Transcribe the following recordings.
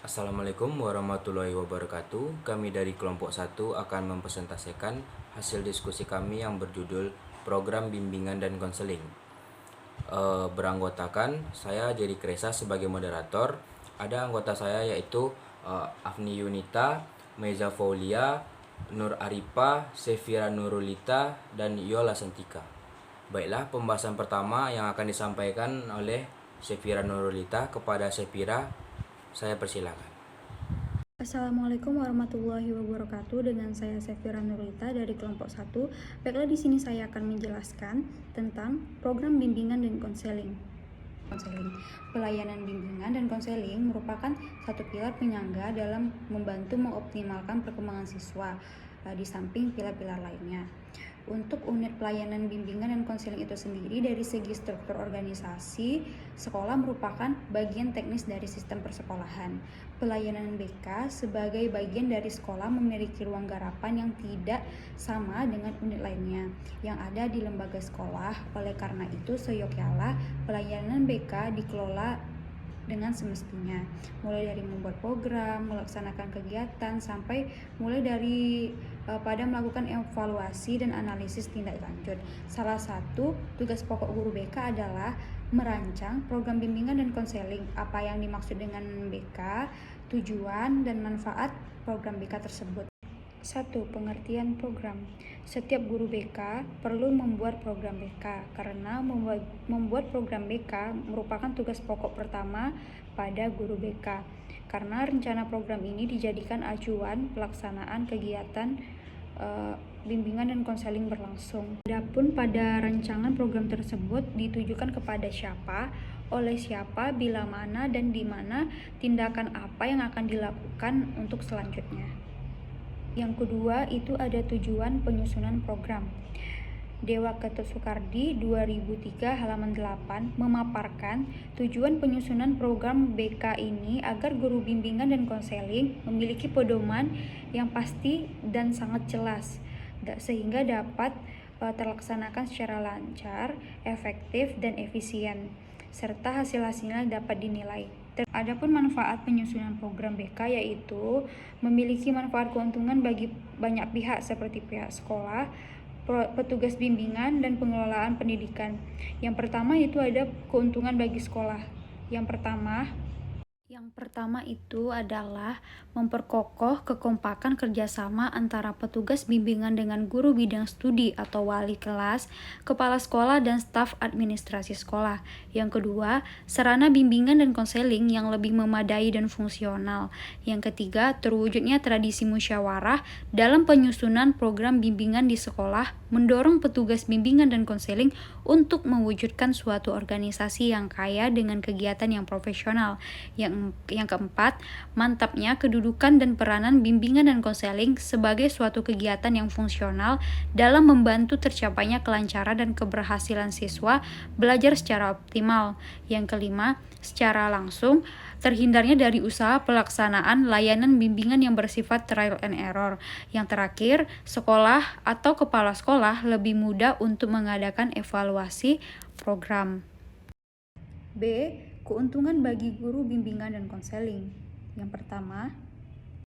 Assalamualaikum warahmatullahi wabarakatuh. Kami dari kelompok 1 akan mempresentasikan hasil diskusi kami yang berjudul Program Bimbingan dan Konseling. Beranggotakan saya Jerry Kresa sebagai moderator. Ada anggota saya yaitu Afni Yunita, Meza Faulia, Nur Arifa, Sefira Nurulita, dan Yola Santika. Baiklah, pembahasan pertama yang akan disampaikan oleh Sefira Nurulita. Kepada Sefira, saya persilakan. Assalamualaikum warahmatullahi wabarakatuh. Dengan saya Sefira Nurulita dari kelompok 1. Baiklah, di sini saya akan menjelaskan tentang program bimbingan dan konseling. Pelayanan bimbingan dan konseling merupakan satu pilar penyangga dalam membantu mengoptimalkan perkembangan siswa di samping pilar-pilar lainnya. Untuk unit pelayanan bimbingan dan konseling itu sendiri, dari segi struktur organisasi, sekolah merupakan bagian teknis dari sistem persekolahan. Pelayanan BK sebagai bagian dari sekolah memiliki ruang garapan yang tidak sama dengan unit lainnya yang ada di lembaga sekolah. Oleh karena itu, seyogyanya pelayanan BK dikelola dengan semestinya, mulai dari membuat program, melaksanakan kegiatan, sampai mulai dari pada melakukan evaluasi dan analisis tindak lanjut. Salah satu tugas pokok guru BK adalah merancang program bimbingan dan konseling. Apa yang dimaksud dengan BK, tujuan dan manfaat program BK tersebut. 1. Pengertian program. Setiap guru BK perlu membuat program BK karena membuat program BK merupakan tugas pokok pertama pada guru BK, karena rencana program ini dijadikan acuan pelaksanaan kegiatan bimbingan dan konseling berlangsung. Adapun pada rancangan program tersebut ditujukan kepada siapa, oleh siapa, bila mana, dan di mana tindakan apa yang akan dilakukan untuk selanjutnya. Yang kedua, itu ada tujuan penyusunan program. Dewa Ketut Soekardi 2003 halaman 8 memaparkan tujuan penyusunan program BK ini agar guru bimbingan dan konseling memiliki pedoman yang pasti dan sangat jelas, sehingga dapat terlaksanakan secara lancar, efektif, dan efisien, serta hasil-hasilnya dapat dinilai. Adapun manfaat penyusunan program BK yaitu memiliki manfaat keuntungan bagi banyak pihak seperti pihak sekolah, petugas bimbingan, dan pengelolaan pendidikan. Yang pertama itu ada keuntungan bagi sekolah. Yang pertama itu adalah memperkokoh kekompakan kerjasama antara petugas bimbingan dengan guru bidang studi atau wali kelas, kepala sekolah, dan staf administrasi sekolah. Yang kedua, sarana bimbingan dan konseling yang lebih memadai dan fungsional. Yang ketiga, terwujudnya tradisi musyawarah dalam penyusunan program bimbingan di sekolah, mendorong petugas bimbingan dan konseling untuk mewujudkan suatu organisasi yang kaya dengan kegiatan yang profesional. Yang keempat, mantapnya kedudukan dan peranan bimbingan dan konseling sebagai suatu kegiatan yang fungsional dalam membantu tercapainya kelancaran dan keberhasilan siswa belajar secara optimal. Yang kelima, secara langsung terhindarnya dari usaha pelaksanaan layanan bimbingan yang bersifat trial and error. Yang terakhir, sekolah atau kepala sekolah lebih mudah untuk mengadakan evaluasi program. B. Keuntungan bagi guru bimbingan dan konseling. Yang pertama,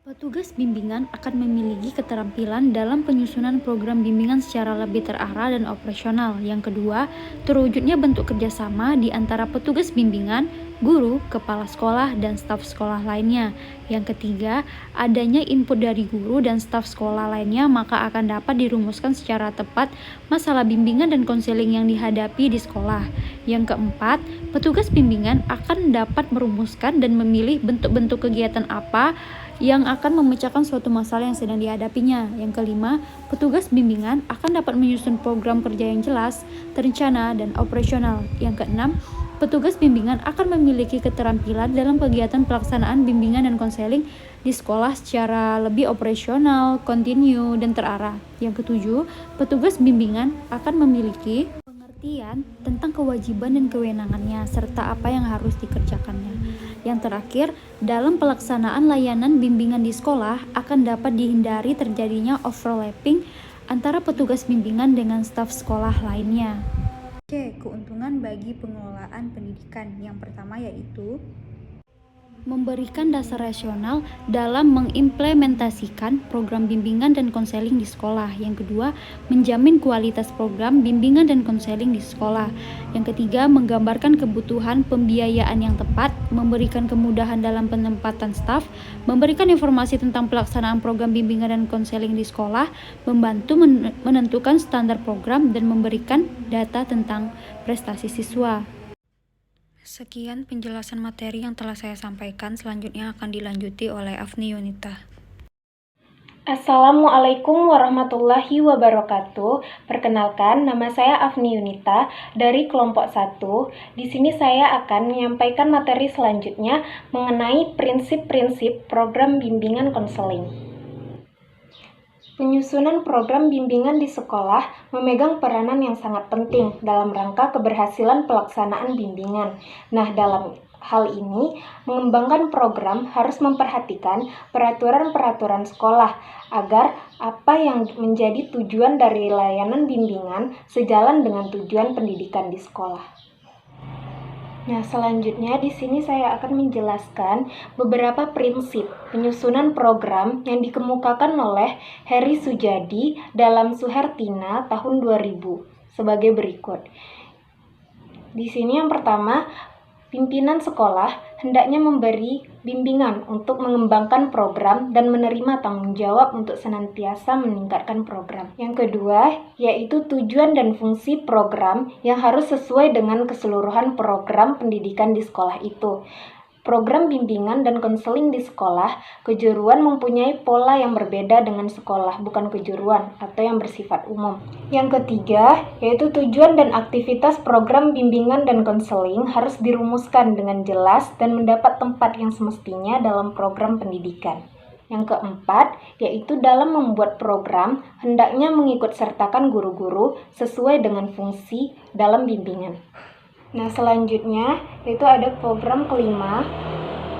petugas bimbingan akan memiliki keterampilan dalam penyusunan program bimbingan secara lebih terarah dan operasional. Yang kedua, terwujudnya bentuk kerjasama di antara petugas bimbingan, guru, kepala sekolah, dan staf sekolah lainnya. Yang ketiga, adanya input dari guru dan staf sekolah lainnya, maka akan dapat dirumuskan secara tepat masalah bimbingan dan konseling yang dihadapi di sekolah. Yang keempat, petugas bimbingan akan dapat merumuskan dan memilih bentuk-bentuk kegiatan apa yang akan memecahkan suatu masalah yang sedang dihadapinya. Yang kelima, petugas bimbingan akan dapat menyusun program kerja yang jelas, terencana, dan operasional. Yang keenam, petugas bimbingan akan memiliki keterampilan dalam kegiatan pelaksanaan bimbingan dan konseling di sekolah secara lebih operasional, kontinu, dan terarah. Yang ketujuh, petugas bimbingan akan memiliki pengertian tentang kewajiban dan kewenangannya, serta apa yang harus dikerjakannya. Yang terakhir, dalam pelaksanaan layanan bimbingan di sekolah akan dapat dihindari terjadinya overlapping antara petugas bimbingan dengan staf sekolah lainnya. C. Keuntungan bagi pengelolaan pendidikan. Yang pertama yaitu memberikan dasar rasional dalam mengimplementasikan program bimbingan dan konseling di sekolah. Yang kedua, menjamin kualitas program bimbingan dan konseling di sekolah. Yang ketiga, menggambarkan kebutuhan pembiayaan yang tepat, memberikan kemudahan dalam penempatan staf, memberikan informasi tentang pelaksanaan program bimbingan dan konseling di sekolah, membantu menentukan standar program, dan memberikan data tentang prestasi siswa. Sekian penjelasan materi yang telah saya sampaikan. Selanjutnya akan dilanjuti oleh Afni Yunita. Assalamualaikum warahmatullahi wabarakatuh. Perkenalkan, nama saya Afni Yunita dari kelompok 1. Di sini saya akan menyampaikan materi selanjutnya mengenai prinsip-prinsip program bimbingan konseling. Penyusunan program bimbingan di sekolah memegang peranan yang sangat penting dalam rangka keberhasilan pelaksanaan bimbingan. Nah, dalam hal ini, mengembangkan program harus memperhatikan peraturan-peraturan sekolah agar apa yang menjadi tujuan dari layanan bimbingan sejalan dengan tujuan pendidikan di sekolah. Nah, selanjutnya di sini saya akan menjelaskan beberapa prinsip penyusunan program yang dikemukakan oleh Heri Sujadi dalam Suhertina tahun 2000 sebagai berikut. Di sini yang pertama, pimpinan sekolah hendaknya memberi bimbingan untuk mengembangkan program dan menerima tanggung jawab untuk senantiasa meningkatkan program. Yang kedua, yaitu tujuan dan fungsi program yang harus sesuai dengan keseluruhan program pendidikan di sekolah itu. Program bimbingan dan konseling di sekolah, kejuruan mempunyai pola yang berbeda dengan sekolah, bukan kejuruan atau yang bersifat umum. Yang ketiga, yaitu tujuan dan aktivitas program bimbingan dan konseling harus dirumuskan dengan jelas dan mendapat tempat yang semestinya dalam program pendidikan. Yang keempat, yaitu dalam membuat program, hendaknya mengikut sertakan guru-guru sesuai dengan fungsi dalam bimbingan. Nah, selanjutnya yaitu ada program kelima.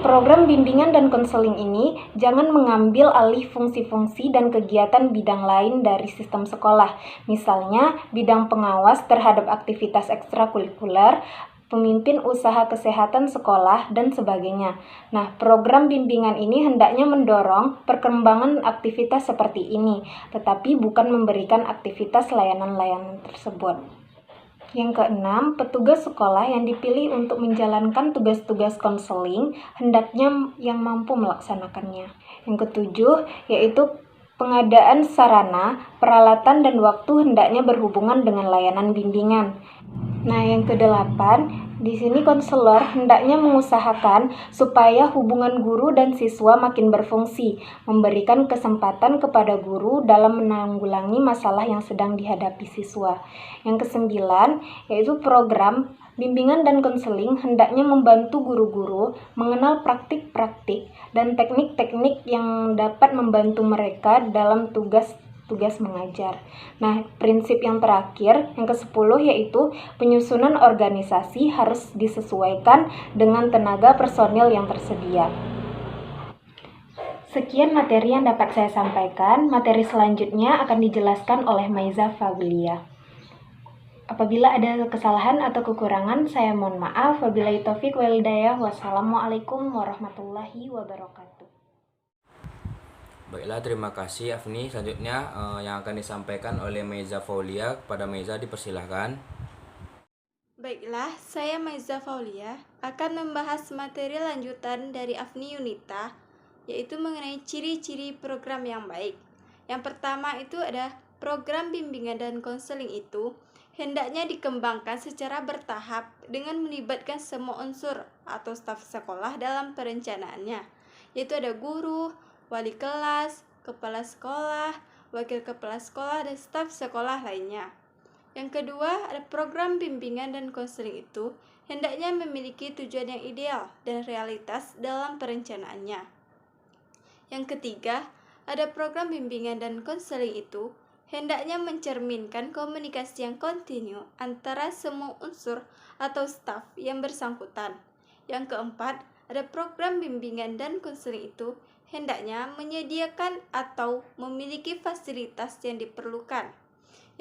Program bimbingan dan konseling ini jangan mengambil alih fungsi-fungsi dan kegiatan bidang lain dari sistem sekolah. Misalnya, bidang pengawas terhadap aktivitas ekstrakurikuler, pemimpin usaha kesehatan sekolah, dan sebagainya. Nah, program bimbingan ini hendaknya mendorong perkembangan aktivitas seperti ini, tetapi bukan memberikan aktivitas layanan-layanan tersebut. Yang keenam, petugas sekolah yang dipilih untuk menjalankan tugas-tugas konseling hendaknya yang mampu melaksanakannya. Yang ketujuh, yaitu pengadaan sarana, peralatan, dan waktu hendaknya berhubungan dengan layanan bimbingan. Nah, yang kedelapan, di sini konselor hendaknya mengusahakan supaya hubungan guru dan siswa makin berfungsi, memberikan kesempatan kepada guru dalam menanggulangi masalah yang sedang dihadapi siswa. Yang kesembilan, yaitu program bimbingan dan konseling hendaknya membantu guru-guru mengenal praktik-praktik dan teknik-teknik yang dapat membantu mereka dalam tugas mengajar. Nah, prinsip yang terakhir, yang ke-10, yaitu penyusunan organisasi harus disesuaikan dengan tenaga personil yang tersedia. Sekian materi yang dapat saya sampaikan. Materi selanjutnya akan dijelaskan oleh Maiza Faglia. Apabila ada kesalahan atau kekurangan, saya mohon maaf. Wabillahi taufik wal hidayah. Wassalamualaikum warahmatullahi wabarakatuh. Baiklah, terima kasih Afni. Selanjutnya yang akan disampaikan oleh Maiza Faulia. Kepada Maiza dipersilahkan. Baiklah, saya Maiza Faulia akan membahas materi lanjutan dari Afni Yunita, yaitu mengenai ciri-ciri program yang baik. Yang pertama itu ada program bimbingan dan konseling itu hendaknya dikembangkan secara bertahap dengan melibatkan semua unsur atau staf sekolah dalam perencanaannya, yaitu ada guru, wali kelas, kepala sekolah, wakil kepala sekolah, dan staf sekolah lainnya. Yang kedua, ada program bimbingan dan konseling itu hendaknya memiliki tujuan yang ideal dan realitas dalam perencanaannya. Yang ketiga, ada program bimbingan dan konseling itu hendaknya mencerminkan komunikasi yang kontinu antara semua unsur atau staf yang bersangkutan. Yang keempat, ada program bimbingan dan konseling itu hendaknya menyediakan atau memiliki fasilitas yang diperlukan.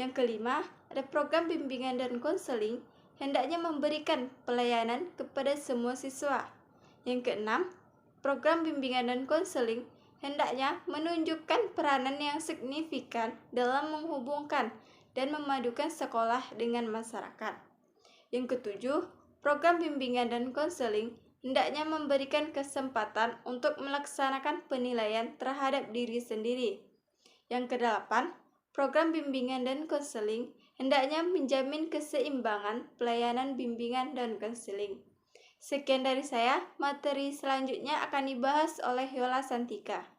Yang kelima, ada program bimbingan dan konseling hendaknya memberikan pelayanan kepada semua siswa. Yang keenam, program bimbingan dan konseling hendaknya menunjukkan peranan yang signifikan dalam menghubungkan dan memadukan sekolah dengan masyarakat. Yang ketujuh, program bimbingan dan konseling hendaknya memberikan kesempatan untuk melaksanakan penilaian terhadap diri sendiri. Yang kedelapan, program bimbingan dan konseling hendaknya menjamin keseimbangan pelayanan bimbingan dan konseling. Sekian dari saya, materi selanjutnya akan dibahas oleh Yola Santika.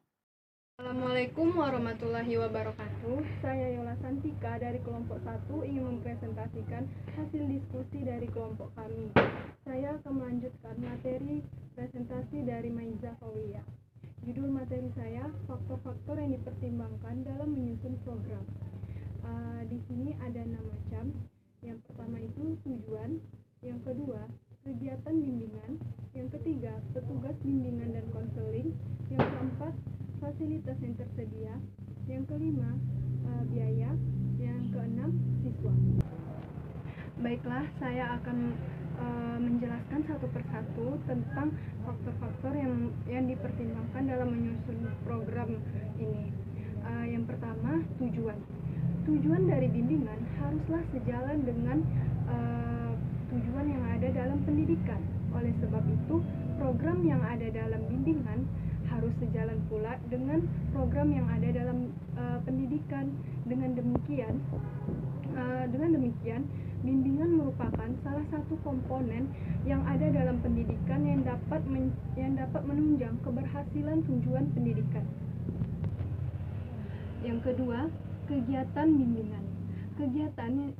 Assalamualaikum warahmatullahi wabarakatuh. Saya Yola Santika dari kelompok 1 ingin mempresentasikan hasil diskusi dari kelompok kami. Saya akan melanjutkan materi presentasi dari Maiza Faulia. Judul materi saya, faktor-faktor yang dipertimbangkan dalam menyusun program. Di sini ada 6 macam. Yang pertama itu tujuan, yang kedua kegiatan bimbingan, yang ketiga petugas bimbingan dan konseling, yang keempat fasilitas yang tersedia, yang kelima biaya, yang keenam siswa. Baiklah, saya akan menjelaskan satu persatu tentang faktor-faktor yang dipertimbangkan dalam menyusun program ini. Yang pertama, tujuan. Tujuan dari bimbingan haruslah sejalan dengan tujuan yang ada dalam pendidikan. Oleh sebab itu, program yang ada dalam bimbingan harus sejalan pula dengan program yang ada dalam pendidikan. Dengan demikian, bimbingan merupakan salah satu komponen yang ada dalam pendidikan yang dapat menunjang keberhasilan tujuan pendidikan. Yang kedua, kegiatan bimbingan. Kegiatan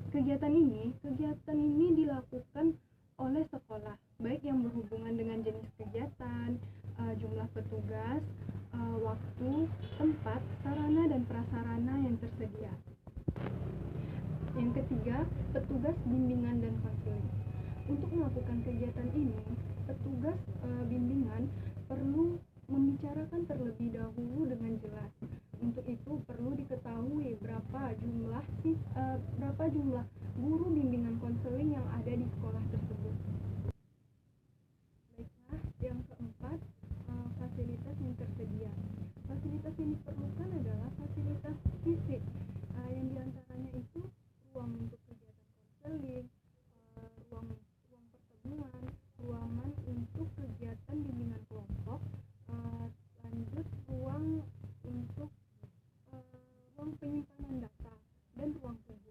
ini dilakukan oleh sekolah, baik yang berhubungan dengan jenis kegiatan, jumlah petugas, waktu, tempat, sarana dan prasarana yang tersedia. Yang ketiga, petugas bimbingan dan konseling. Untuk melakukan kegiatan ini, petugas bimbingan perlu membicarakan terlebih dahulu dengan jelas. Untuk itu perlu diketahui berapa jumlah guru bimbingan konseling yang ada di sekolah tersebut. Baiklah, yang keempat, fasilitas yang tersedia. Fasilitas yang diperlukan adalah fasilitas fisik, yang diantaranya itu ruang untuk kegiatan konseling, ruang pertemuan, ruangan untuk kegiatan bimbingan kelompok, lanjut ruang untuk ruang penyimpanan data dan ruang tunggu.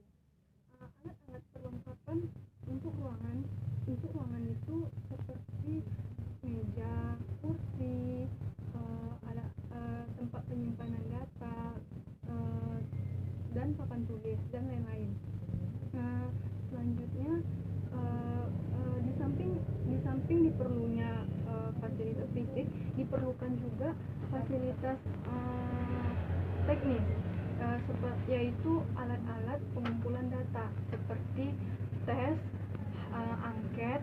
Alat-alat perlengkapan untuk ruangan itu seperti meja, kursi, ada tempat penyimpanan data, dan papan tulis dan lain-lain. Selanjutnya, di samping diperlunya fasilitas fisik, diperlukan juga fasilitas teknis, yaitu alat-alat pengumpulan data seperti tes, angket,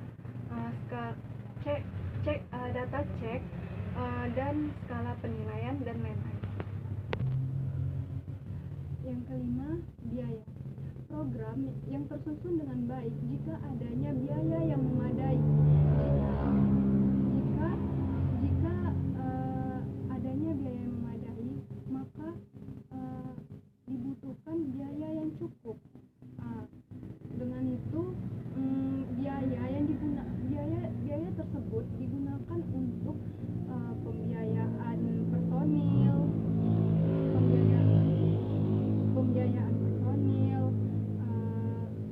data cek, dan skala penilaian dan lain-lain. Yang kelima, biaya. Program yang tersusun dengan baik jika adanya biaya yang memadai. Jika adanya biaya yang memadai, maka dibutuhkan biaya yang cukup. Dengan itu, biaya tersebut digunakan untuk pembiayaan personil,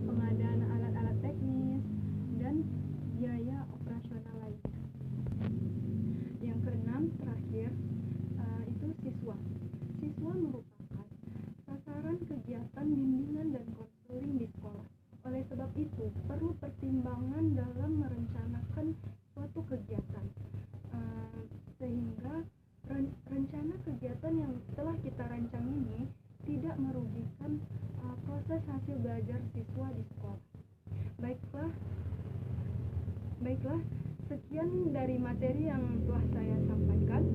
pengadaan alat-alat teknis, dan biaya operasional lainnya. Yang keenam, terakhir, itu siswa. Siswa merupakan sasaran kegiatan bimbingan dan konseling di sekolah. Oleh sebab itu, perlu pertimbangan dalam merencanakan suatu kegiatan, sehingga rencana kegiatan yang telah kita rancang ini tidak merugikan proses hasil belajar siswa di sekolah. Baiklah, sekian dari materi yang telah saya sampaikan.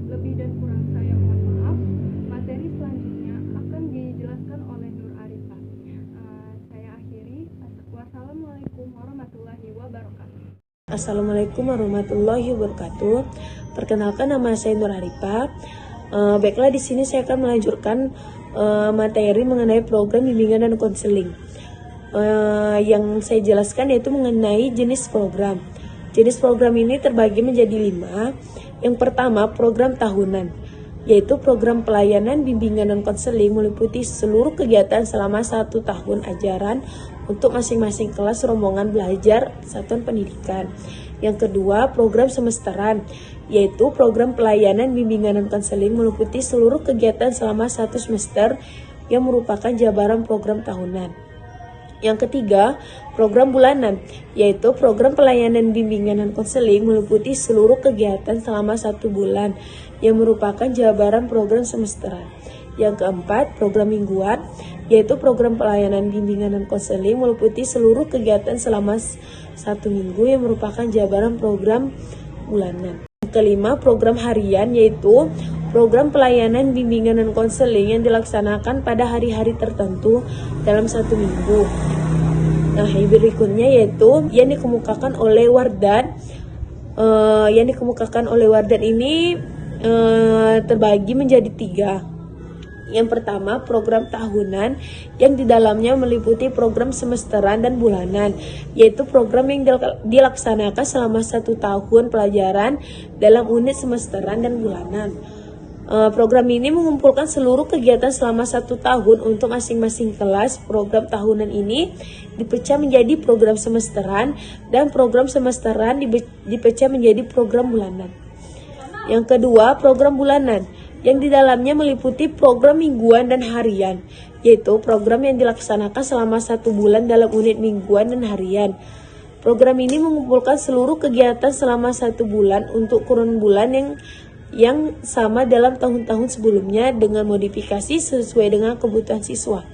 Lebih dan kurang saya mohon maaf. Materi selanjutnya akan dijelaskan oleh Nur Arifah. Saya akhiri. Wassalamualaikum warahmatullahi wabarakatuh. Assalamualaikum warahmatullahi wabarakatuh. Perkenalkan, nama saya Nur Arifah. Baiklah, di sini saya akan melanjutkan materi mengenai program bimbingan dan konseling. Yang saya jelaskan yaitu mengenai jenis program. Jenis program ini terbagi menjadi 5. Yang pertama, program tahunan, yaitu program pelayanan, bimbingan, dan konseling meliputi seluruh kegiatan selama 1 tahun ajaran untuk masing-masing kelas rombongan belajar satuan pendidikan. Yang kedua, program semesteran, yaitu program pelayanan, bimbingan, dan konseling meliputi seluruh kegiatan selama 1 semester yang merupakan jabaran program tahunan. Yang ketiga, program bulanan, yaitu program pelayanan, bimbingan, dan konseling meliputi seluruh kegiatan selama 1 bulan yang merupakan jabaran program semesteran. Yang keempat, program mingguan, yaitu program pelayanan, bimbingan, dan konseling meliputi seluruh kegiatan selama 1 minggu yang merupakan jabaran program bulanan. Yang kelima, program harian, yaitu program pelayanan, bimbingan, dan konseling yang dilaksanakan pada hari-hari tertentu dalam 1 minggu. Nah, yang berikutnya yaitu yang dikemukakan oleh Wardan. Ini terbagi menjadi 3. Yang pertama, program tahunan yang di dalamnya meliputi program semesteran dan bulanan, yaitu program yang dilaksanakan selama 1 tahun pelajaran dalam unit semesteran dan bulanan. Program ini mengumpulkan seluruh kegiatan selama 1 tahun untuk masing-masing kelas. Program tahunan ini dipecah menjadi program semesteran, dan program semesteran dipecah menjadi program bulanan. Yang kedua, program bulanan yang di dalamnya meliputi program mingguan dan harian, yaitu program yang dilaksanakan selama 1 bulan dalam unit mingguan dan harian. Program ini mengumpulkan seluruh kegiatan selama 1 bulan untuk kurun bulan yang sama dalam tahun-tahun sebelumnya dengan modifikasi sesuai dengan kebutuhan siswa.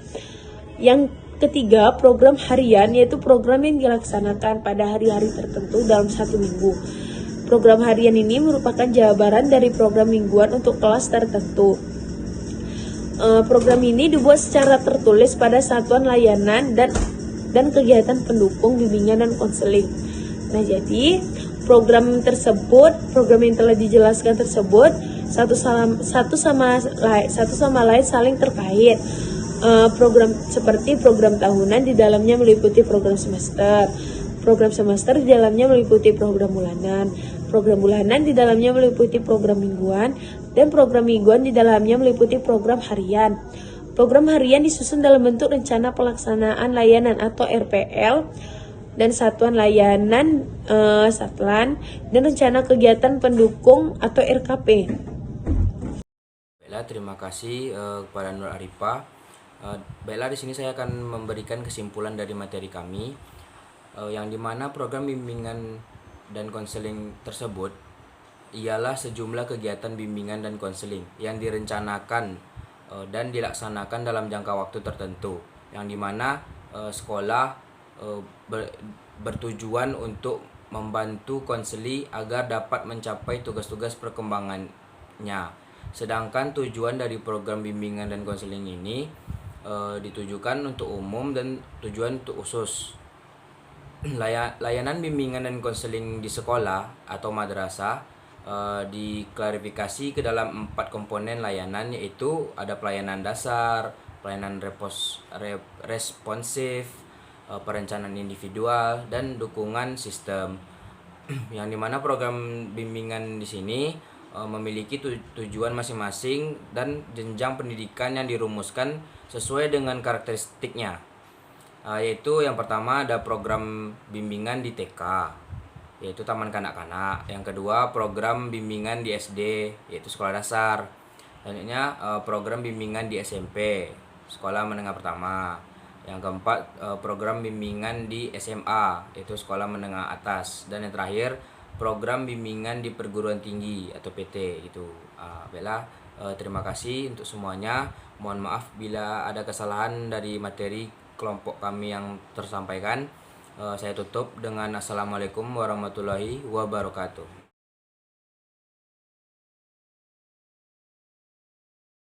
Yang ketiga, program harian, yaitu program yang dilaksanakan pada hari-hari tertentu dalam 1 minggu. Program harian ini merupakan jabaran dari program mingguan untuk kelas tertentu. Program ini dibuat secara tertulis pada satuan layanan dan kegiatan pendukung bimbingan dan konseling. Nah, jadi program yang telah dijelaskan tersebut satu sama lain saling terkait. Program seperti program tahunan di dalamnya meliputi program semester. Program semester di dalamnya meliputi program bulanan. Program bulanan di dalamnya meliputi program mingguan, dan program mingguan di dalamnya meliputi program harian. Program harian disusun dalam bentuk rencana pelaksanaan layanan atau RPL dan satuan layanan Satlan, dan rencana kegiatan pendukung atau RKP. Baiklah, terima kasih kepada Nur Arifah. Baiklah, di sini saya akan memberikan kesimpulan dari materi kami, yang dimana program bimbingan dan konseling tersebut ialah sejumlah kegiatan bimbingan dan konseling yang direncanakan dan dilaksanakan dalam jangka waktu tertentu, yang dimana sekolah bertujuan untuk membantu konseli agar dapat mencapai tugas-tugas perkembangannya. Sedangkan tujuan dari program bimbingan dan konseling ini ditujukan untuk umum dan tujuan untuk khusus. Layanan bimbingan dan konseling di sekolah atau madrasah diklarifikasi ke dalam 4 komponen layanan, yaitu ada pelayanan dasar, pelayanan responsif, perencanaan individual, dan dukungan sistem. Yang dimana program bimbingan di sini memiliki tujuan masing-masing dan jenjang pendidikan yang dirumuskan sesuai dengan karakteristiknya. Yaitu yang pertama ada program bimbingan di TK, yaitu taman kanak-kanak. Yang kedua, program bimbingan di SD, yaitu sekolah dasar. Selanjutnya program bimbingan di SMP, sekolah menengah pertama. Yang keempat, program bimbingan di SMA, yaitu sekolah menengah atas. Dan yang terakhir, program bimbingan di perguruan tinggi atau PT gitu. Baiklah, terima kasih untuk semuanya. Mohon maaf bila ada kesalahan dari materi kelompok kami yang tersampaikan. Saya tutup dengan Assalamualaikum warahmatullahi wabarakatuh.